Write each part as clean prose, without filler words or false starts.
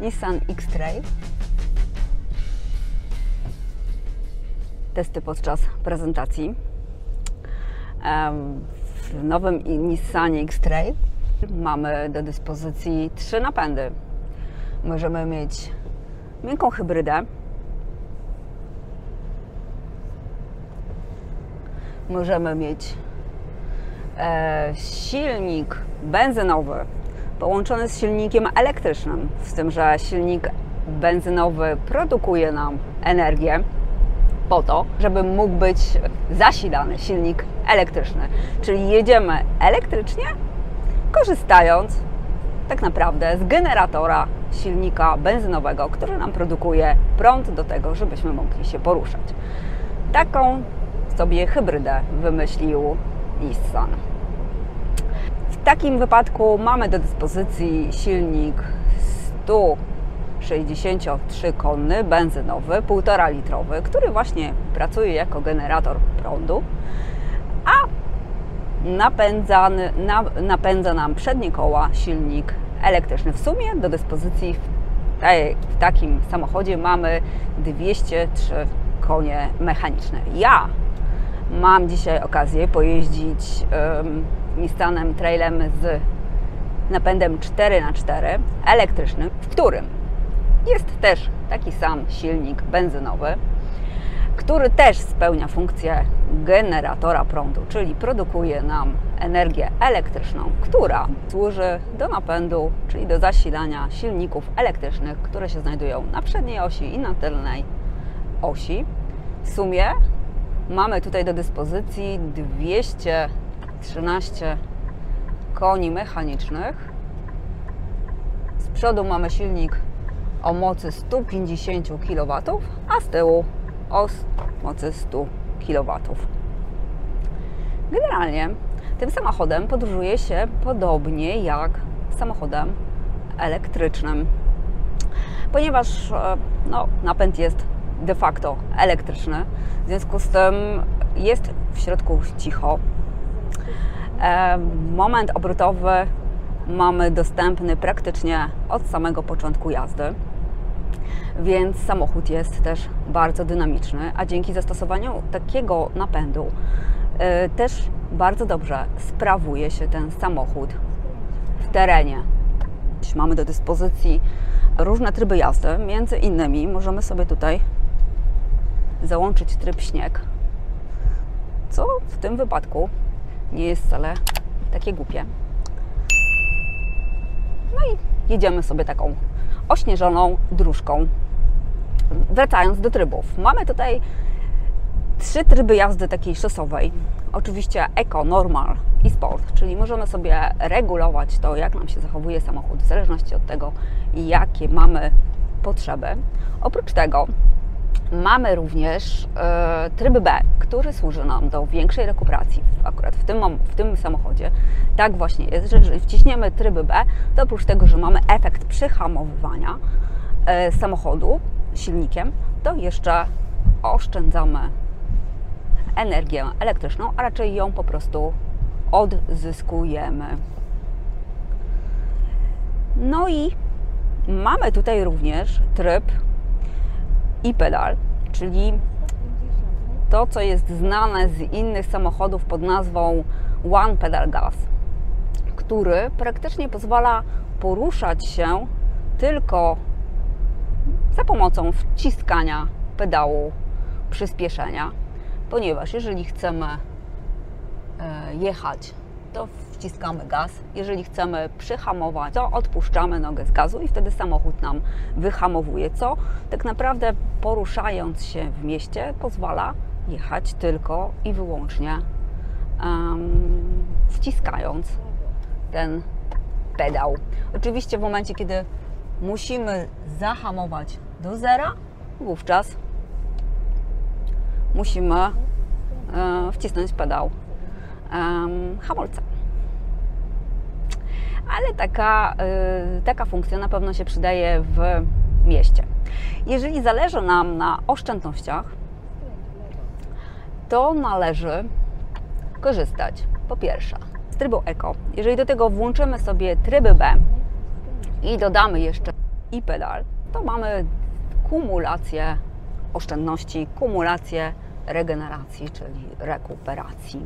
Nissan X-Trail. Testy podczas prezentacji. W nowym Nissanie X-Trail mamy do dyspozycji 3 napędy. Możemy mieć miękką hybrydę, możemy mieć silnik benzynowy połączony z silnikiem elektrycznym, z tym, że silnik benzynowy produkuje nam energię po to, żeby mógł być zasilany silnik elektryczny. Czyli jedziemy elektrycznie, korzystając tak naprawdę z generatora silnika benzynowego, który nam produkuje prąd do tego, żebyśmy mogli się poruszać. Taką sobie hybrydę wymyślił Nissan. W takim wypadku mamy do dyspozycji silnik 163-konny, benzynowy, 1,5 litrowy, który właśnie pracuje jako generator prądu, a napędza nam przednie koła silnik elektryczny. W sumie do dyspozycji w takim samochodzie mamy 203 konie mechaniczne. Ja mam dzisiaj okazję pojeździć Nissanem Trailem z napędem 4x4 elektrycznym, w którym jest też taki sam silnik benzynowy, który też spełnia funkcję generatora prądu, czyli produkuje nam energię elektryczną, która służy do napędu, czyli do zasilania silników elektrycznych, które się znajdują na przedniej osi i na tylnej osi. W sumie mamy tutaj do dyspozycji 213 koni mechanicznych. Z przodu mamy silnik o mocy 150 kW, a z tyłu o mocy 100 kW. Generalnie tym samochodem podróżuje się podobnie jak samochodem elektrycznym, ponieważ napęd jest de facto elektryczny, w związku z tym jest w środku cicho. Moment obrotowy mamy dostępny praktycznie od samego początku jazdy, więc samochód jest też bardzo dynamiczny, a dzięki zastosowaniu takiego napędu też bardzo dobrze sprawuje się ten samochód w terenie. Mamy do dyspozycji różne tryby jazdy, między innymi możemy sobie tutaj załączyć tryb śnieg, co w tym wypadku nie jest wcale takie głupie. No i jedziemy sobie taką ośnieżoną dróżką. Wracając do trybów, mamy tutaj 3 tryby jazdy takiej szosowej. Oczywiście Eco, Normal i Sport, czyli możemy sobie regulować to, jak nam się zachowuje samochód, w zależności od tego, jakie mamy potrzeby. Oprócz tego mamy również tryb B, który służy nam do większej rekuperacji. Akurat w tym samochodzie tak właśnie jest, że jeżeli wciśniemy tryb B, to oprócz tego, że mamy efekt przyhamowywania samochodu silnikiem, to jeszcze oszczędzamy energię elektryczną, a raczej ją po prostu odzyskujemy. No i mamy tutaj również tryb e-pedal, czyli to, co jest znane z innych samochodów pod nazwą One Pedal Gas, który praktycznie pozwala poruszać się tylko za pomocą wciskania pedału przyspieszenia, ponieważ jeżeli chcemy jechać, to wciskamy gaz, jeżeli chcemy przyhamować, to odpuszczamy nogę z gazu i wtedy samochód nam wyhamowuje, co tak naprawdę poruszając się w mieście pozwala jechać tylko i wyłącznie wciskając ten pedał. Oczywiście w momencie, kiedy musimy zahamować do zera, wówczas musimy wcisnąć pedał hamulca. Ale taka funkcja na pewno się przydaje w mieście. Jeżeli zależy nam na oszczędnościach, to należy korzystać po pierwsze z trybu Eco. Jeżeli do tego włączymy sobie tryb B i dodamy jeszcze i pedal, to mamy kumulację oszczędności, kumulację regeneracji, czyli rekuperacji.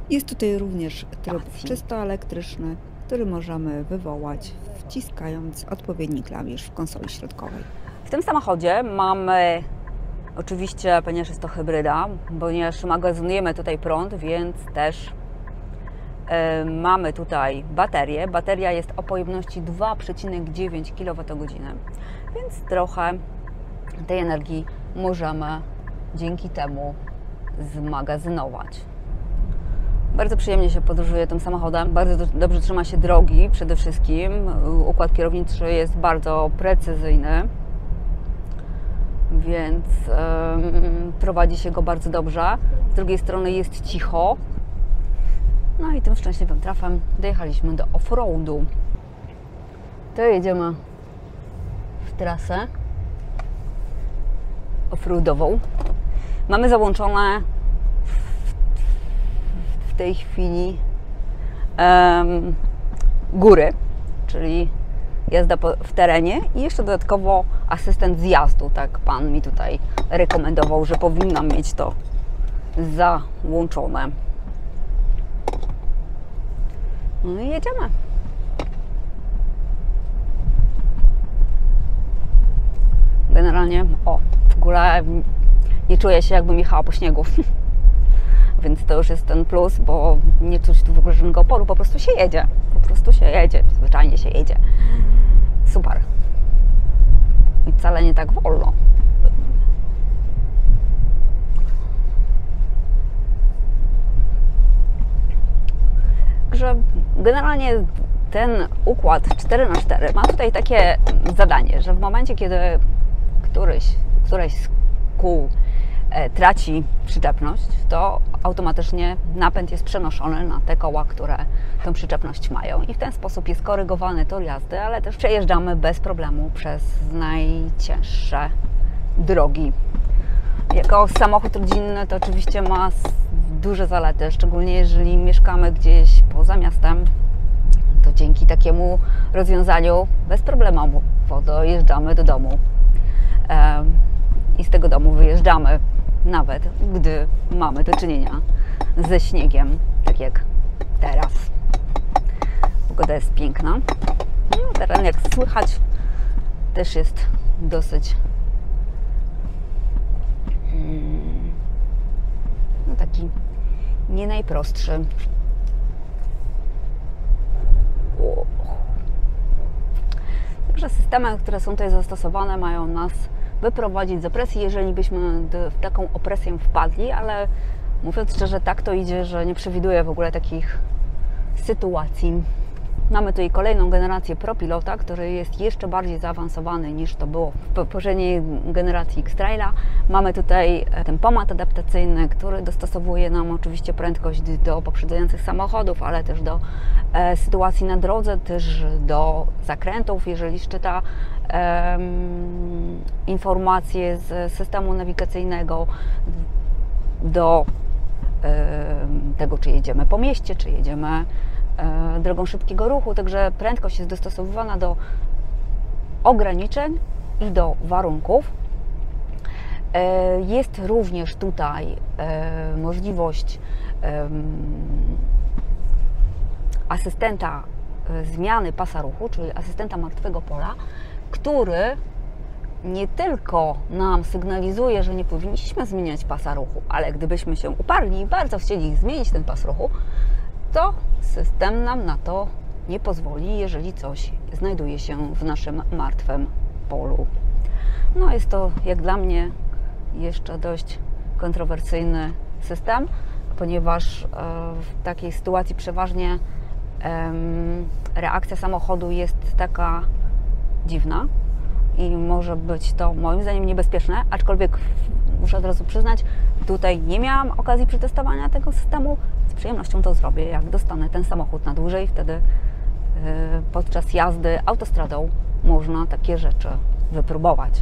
Jest tutaj również tryb czysto elektryczny, który możemy wywołać, wciskając odpowiedni klawisz w konsoli środkowej. W tym samochodzie mamy oczywiście, ponieważ jest to hybryda, ponieważ magazynujemy tutaj prąd, więc też mamy tutaj baterię. Bateria jest o pojemności 2,9 kWh, więc trochę tej energii możemy dzięki temu zmagazynować. Bardzo przyjemnie się podróżuje tym samochodem, bardzo dobrze trzyma się drogi przede wszystkim. Układ kierowniczy jest bardzo precyzyjny, więc prowadzi się go bardzo dobrze. Z drugiej strony jest cicho. No i tym szczęśliwym trafem dojechaliśmy do off-roadu. To jedziemy w trasę off-roadową. Mamy załączone w tej chwili góry, czyli jazda w terenie i jeszcze dodatkowo asystent zjazdu. Tak pan mi tutaj rekomendował, że powinnam mieć to załączone. No i jedziemy. Generalnie, w ogóle nie czuję się, jakbym jechała po śniegu. Więc to już jest ten plus, bo nie czuć tu w ogóle żadnego oporu, po prostu się jedzie. Po prostu się jedzie, zwyczajnie się jedzie. Super. I wcale nie tak wolno. Także generalnie ten układ 4x4 ma tutaj takie zadanie, że w momencie, kiedy któreś z kół traci przyczepność, to automatycznie napęd jest przenoszony na te koła, które tę przyczepność mają i w ten sposób jest korygowany tor jazdy, ale też przejeżdżamy bez problemu przez najcięższe drogi. Jako samochód rodzinny to oczywiście ma duże zalety, szczególnie jeżeli mieszkamy gdzieś poza miastem, to dzięki takiemu rozwiązaniu bez problemu dojeżdżamy do domu i z tego domu wyjeżdżamy, nawet gdy mamy do czynienia ze śniegiem, tak jak teraz. Pogoda jest piękna. No, teren, jak słychać, też jest dosyć taki nie najprostszy. Także systemy, które są tutaj zastosowane, mają nas wyprowadzić z opresji, jeżeli byśmy w taką opresję wpadli, ale mówiąc szczerze, tak to idzie, że nie przewiduję w ogóle takich sytuacji. Mamy tutaj kolejną generację ProPilota, który jest jeszcze bardziej zaawansowany niż to było w poprzedniej generacji X-Traila. Mamy tutaj tempomat adaptacyjny, który dostosowuje nam oczywiście prędkość do poprzedzających samochodów, ale też do sytuacji na drodze, też do zakrętów, jeżeli szczyta informacje z systemu nawigacyjnego, do tego, czy jedziemy po mieście, czy jedziemy drogą szybkiego ruchu, także prędkość jest dostosowywana do ograniczeń i do warunków. Jest również tutaj możliwość asystenta zmiany pasa ruchu, czyli asystenta martwego pola, który nie tylko nam sygnalizuje, że nie powinniśmy zmieniać pasa ruchu, ale gdybyśmy się uparli i bardzo chcieli zmienić ten pas ruchu, to system nam na to nie pozwoli, jeżeli coś znajduje się w naszym martwym polu. No jest to, jak dla mnie, jeszcze dość kontrowersyjny system, ponieważ w takiej sytuacji przeważnie reakcja samochodu jest taka dziwna i może być to moim zdaniem niebezpieczne, aczkolwiek muszę od razu przyznać, tutaj nie miałam okazji przetestowania tego systemu. Z przyjemnością to zrobię, jak dostanę ten samochód na dłużej. Wtedy podczas jazdy autostradą można takie rzeczy wypróbować.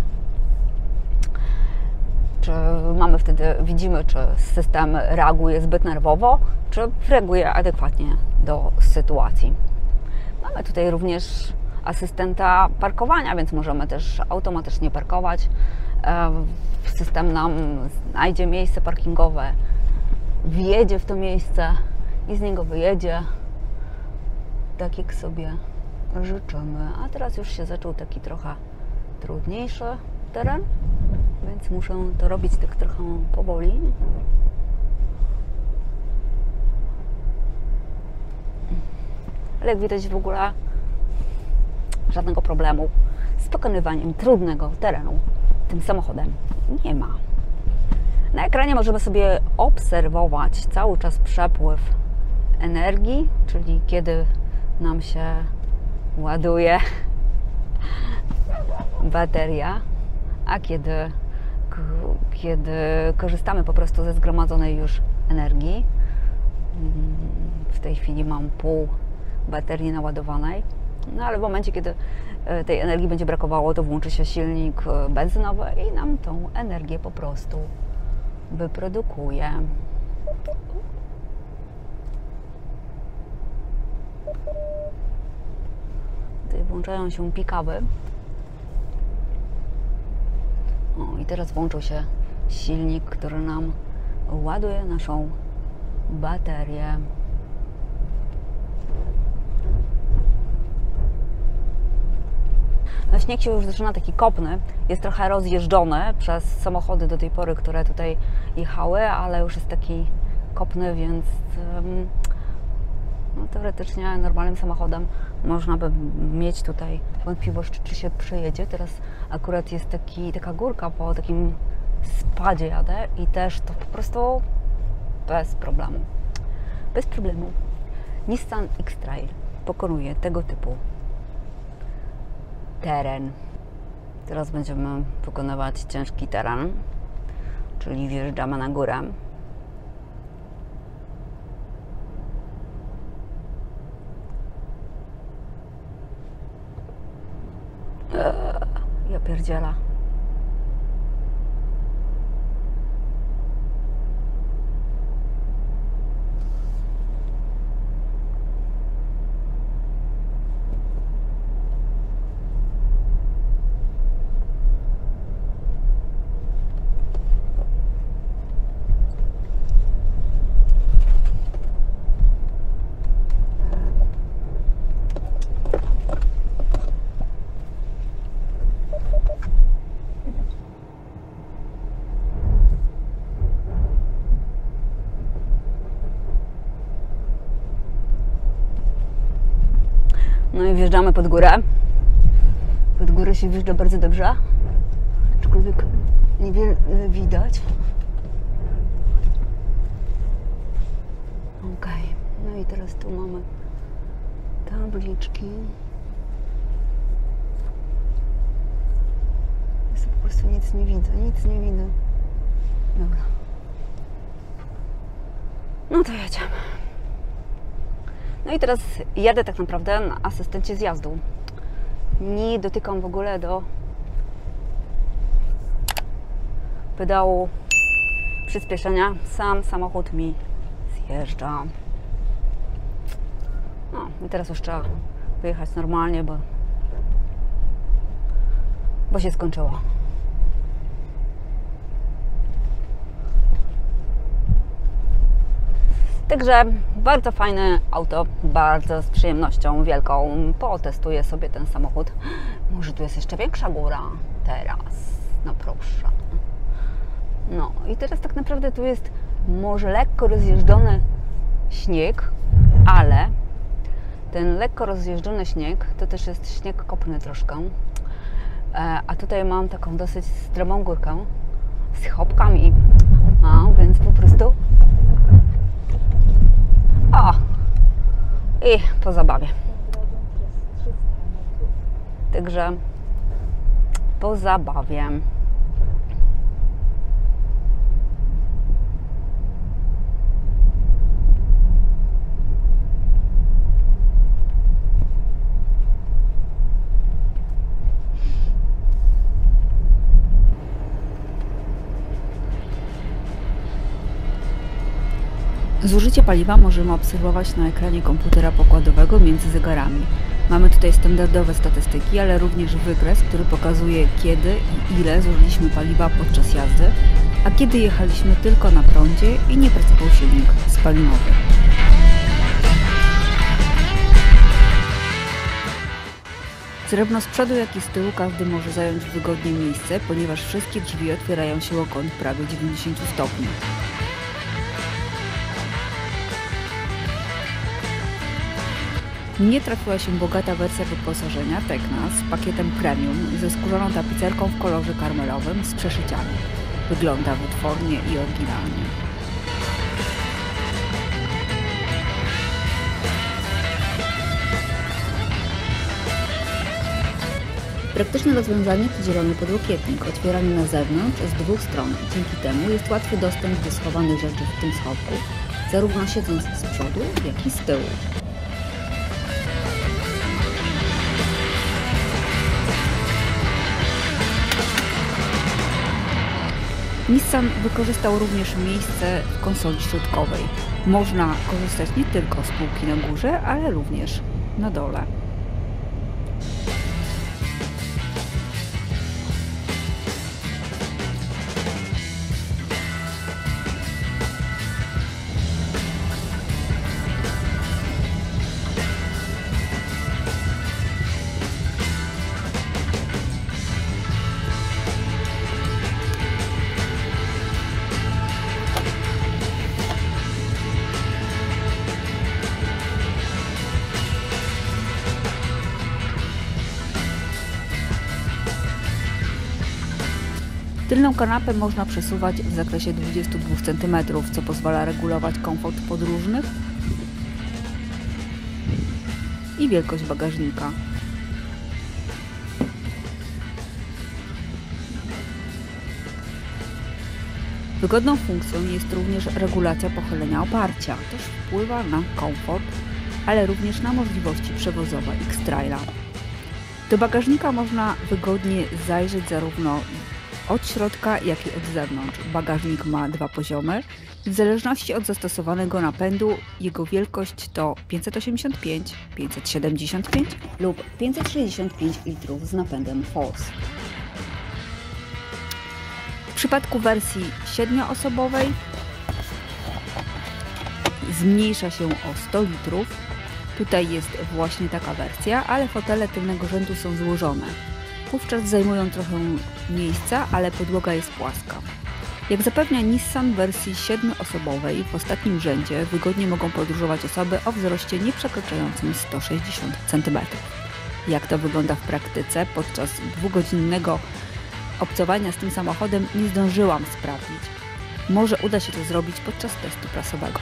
Czy mamy wtedy, widzimy, czy system reaguje zbyt nerwowo, czy reaguje adekwatnie do sytuacji. Mamy tutaj również asystenta parkowania, więc możemy też automatycznie parkować. System nam znajdzie miejsce parkingowe, wjedzie w to miejsce i z niego wyjedzie, tak jak sobie życzymy. A teraz już się zaczął taki trochę trudniejszy teren, więc muszę to robić tak trochę powoli. Ale jak widać, w ogóle żadnego problemu z pokonywaniem trudnego terenu tym samochodem nie ma. Na ekranie możemy sobie obserwować cały czas przepływ energii, czyli kiedy nam się ładuje bateria, a kiedy korzystamy po prostu ze zgromadzonej już energii. W tej chwili mam pół baterii naładowanej, no ale w momencie, kiedy tej energii będzie brakowało, to włączy się silnik benzynowy i nam tą energię po prostu wyprodukuje. Tutaj włączają się pick-upy. O, i teraz włączył się silnik, który nam ładuje naszą baterię. No, śnieg się już zaczyna taki kopny, jest trochę rozjeżdżony przez samochody do tej pory, które tutaj jechały, ale już jest taki kopny, więc no, teoretycznie normalnym samochodem można by mieć tutaj wątpliwość, czy się przejedzie. Teraz akurat jest taka górka, po takim spadzie jadę i też to po prostu bez problemu. Bez problemu. Nissan X-Trail pokonuje tego typu teren. Teraz będziemy pokonywać ciężki teren, czyli wjeżdżamy na górę. Ja pierdziela. No i wjeżdżamy pod górę. Pod górę się wjeżdża bardzo dobrze. Aczkolwiek niewiele widać. Ok. No i teraz tu mamy tabliczki. Ja po prostu nic nie widzę. Nic nie widzę. Dobra. No to jedziemy. No i teraz jadę tak naprawdę na asystencie zjazdu. Nie dotykam w ogóle do pedału przyspieszenia. Sam samochód mi zjeżdża. No i teraz już trzeba wyjechać normalnie, bo się skończyło. Także bardzo fajne auto, bardzo z przyjemnością wielką. Potestuję sobie ten samochód. Może tu jest jeszcze większa góra teraz. No proszę. No i teraz tak naprawdę tu jest może lekko rozjeżdżony śnieg, ale ten lekko rozjeżdżony śnieg to też jest śnieg kopny troszkę. A tutaj mam taką dosyć stromą górkę z chopkami. Więc po prostu i po zabawie. Także po zabawie. Zużycie paliwa możemy obserwować na ekranie komputera pokładowego między zegarami. Mamy tutaj standardowe statystyki, ale również wykres, który pokazuje, kiedy i ile zużyliśmy paliwa podczas jazdy, a kiedy jechaliśmy tylko na prądzie i nie pracował silnik spalinowy. Zarówno z przodu, jak i z tyłu każdy może zająć wygodnie miejsce, ponieważ wszystkie drzwi otwierają się o kąt prawie 90 stopni. Mnie trafiła się bogata wersja wyposażenia Tecna z pakietem premium ze skórzaną tapicerką w kolorze karmelowym z przeszyciami. Wygląda wytwornie i oryginalnie. Praktyczne rozwiązanie to zielony podłokietnik, otwierany na zewnątrz z dwóch stron. Dzięki temu jest łatwy dostęp do schowanych rzeczy w tym schowku, zarówno siedząc z przodu, jak i z tyłu. Nissan wykorzystał również miejsce w konsoli środkowej. Można korzystać nie tylko z półki na górze, ale również na dole. Tylną kanapę można przesuwać w zakresie 22 cm, co pozwala regulować komfort podróżnych i wielkość bagażnika. Wygodną funkcją jest również regulacja pochylenia oparcia. To też wpływa na komfort, ale również na możliwości przewozowe X-Traila. Do bagażnika można wygodnie zajrzeć zarówno od środka, jak i od zewnątrz. Bagażnik ma dwa poziomy. W zależności od zastosowanego napędu jego wielkość to 585, 575 lub 565 litrów z napędem Force. W przypadku wersji 7-osobowej zmniejsza się o 100 litrów. Tutaj jest właśnie taka wersja, ale fotele tylnego rzędu są złożone. Wówczas zajmują trochę miejsca, ale podłoga jest płaska. Jak zapewnia Nissan, w wersji 7-osobowej w ostatnim rzędzie wygodnie mogą podróżować osoby o wzroście nieprzekraczającym 160 cm. Jak to wygląda w praktyce? Podczas dwugodzinnego obcowania z tym samochodem nie zdążyłam sprawdzić. Może uda się to zrobić podczas testu prasowego.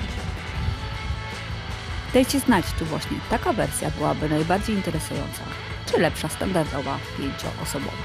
Dajcie znać, czy właśnie taka wersja byłaby najbardziej interesująca, czy lepsza standardowa 5-osobowa.